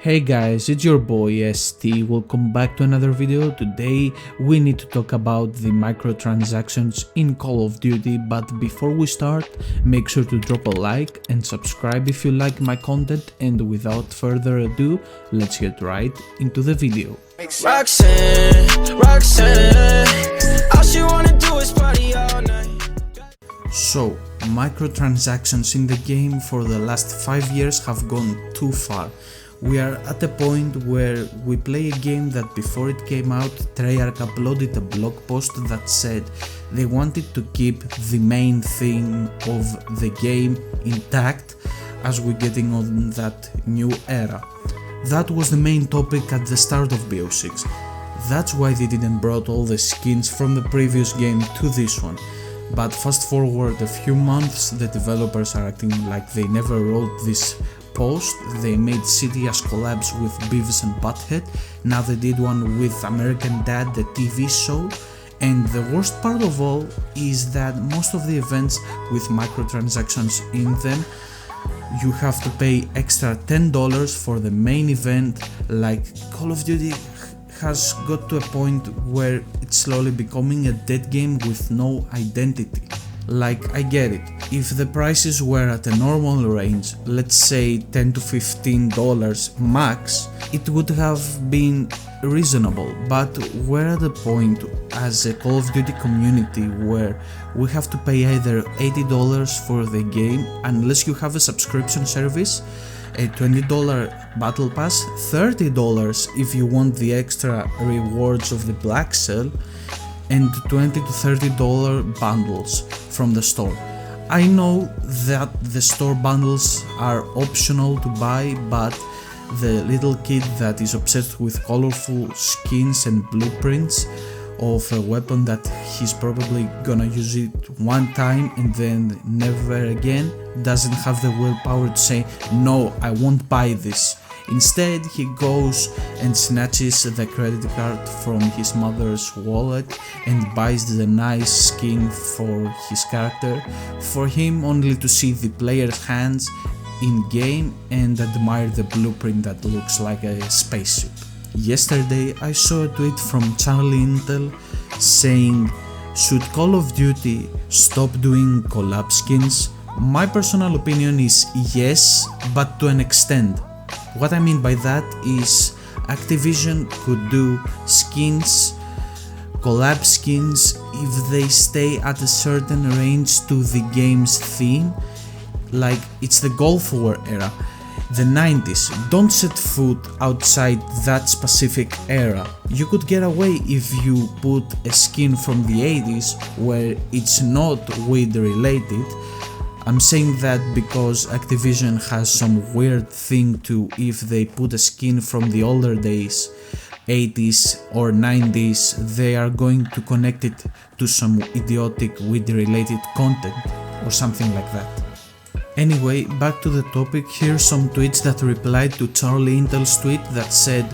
Hey guys, it's your boy ST, welcome back to another video. Today we need to talk about the microtransactions in Call of Duty, but before we start, make sure to drop a like and subscribe if you like my content, and without further ado, let's get right into the video. Roxanne, all she wanna do is party all night. So, microtransactions in the game for the last 5 years have gone too far. We are at a point where we play a game that before it came out, Treyarch uploaded a blog post that said they wanted to keep the main theme of the game intact as we're getting on that new era. That was the main topic at the start of BO6. That's why they didn't brought all the skins from the previous game to this one. But fast forward a few months, the developers are acting like they never wrote this post. They made City as collabs with Beavis and Butthead, now they did one with American Dad, the TV show, and the worst part of all is that most of the events with microtransactions in them, you have to pay extra $10 for the main event. Like, Call of Duty has got to a point where it's slowly becoming a dead game with no identity. Like, I get it, if the prices were at a normal range, let's say $10 to $15 max, it would have been reasonable, but we're at a point as a Call of Duty community where we have to pay either $80 for the game unless you have a subscription service, a $20 battle pass, $30 if you want the extra rewards of the black cell, and $20 to $30 bundles from the store. I know that the store bundles are optional to buy, but the little kid that is obsessed with colorful skins and blueprints of a weapon that he's probably gonna use it one time and then never again doesn't have the willpower to say, no, I won't buy this. Instead, he goes and snatches the credit card from his mother's wallet and buys the nice skin for his character, for him only to see the player's hands in game and admire the blueprint that looks like a spacesuit. Yesterday I saw a tweet from Charlie Intel saying, should Call of Duty stop doing collab skins? My personal opinion is yes, but to an extent. What I mean by that is Activision could do skins, collab skins, if they stay at a certain range to the game's theme. Like, it's the Gulf War era, the 90s, don't set foot outside that specific era. You could get away if you put a skin from the 80s where it's not weed related. I'm saying that because Activision has some weird thing to, if they put a skin from the older days, 80s or 90s, they are going to connect it to some idiotic weed related content or something like that. Anyway, back to the topic, here's some tweets that replied to Charlie Intel's tweet that said,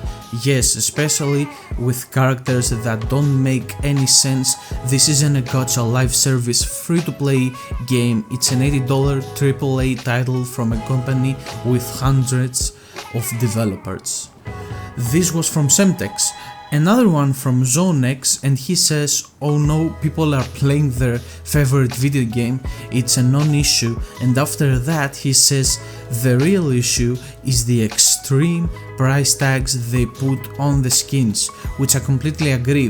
yes, especially with characters that don't make any sense, this isn't a gacha live service free-to-play game, it's an $80 AAA title from a company with hundreds of developers. This was from Semtex. Another one from ZoneX, and he says, oh no, people are playing their favorite video game, it's a non-issue, and after that he says the real issue is the extreme price tags they put on the skins, which I completely agree.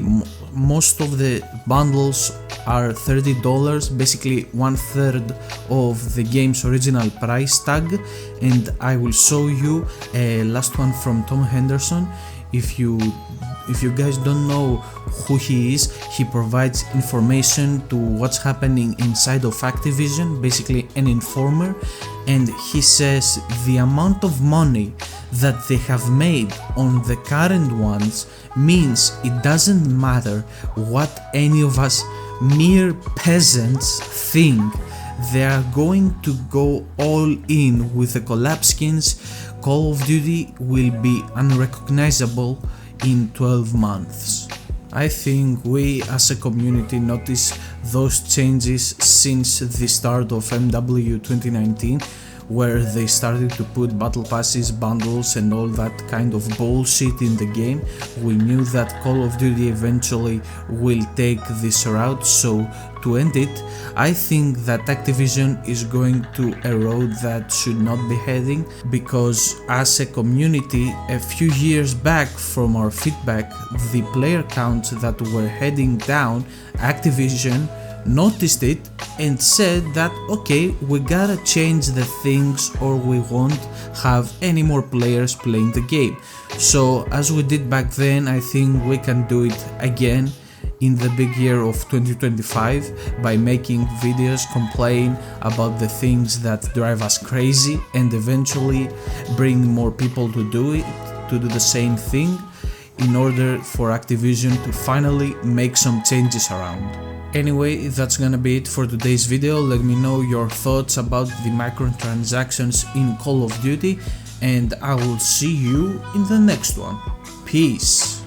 Most of the bundles are $30, basically 1/3 of the game's original price tag, and I will show you a last one from Tom Henderson. If you guys don't know who he is, he provides information to what's happening inside of Activision, basically an informer, and he says the amount of money that they have made on the current ones means it doesn't matter what any of us mere peasants think. They are going to go all in with the collab skins. Call of Duty will be unrecognizable in 12 months. I think we as a community notice those changes since the start of MW 2019, where they started to put battle passes, bundles and all that kind of bullshit in the game. We knew that Call of Duty eventually will take this route, so to end it, I think that Activision is going to a road that should not be heading, because as a community a few years back from our feedback, the player counts that were heading down, Activision noticed it and said that okay, we gotta change the things or we won't have any more players playing the game. So as we did back then, I think we can do it again in the big year of 2025 by making videos, complain about the things that drive us crazy and eventually bring more people to do it, to do the same thing, in order for Activision to finally make some changes around. Anyway, that's gonna be it for today's video. Let me know your thoughts about the microtransactions in Call of Duty, and I will see you in the next one. Peace!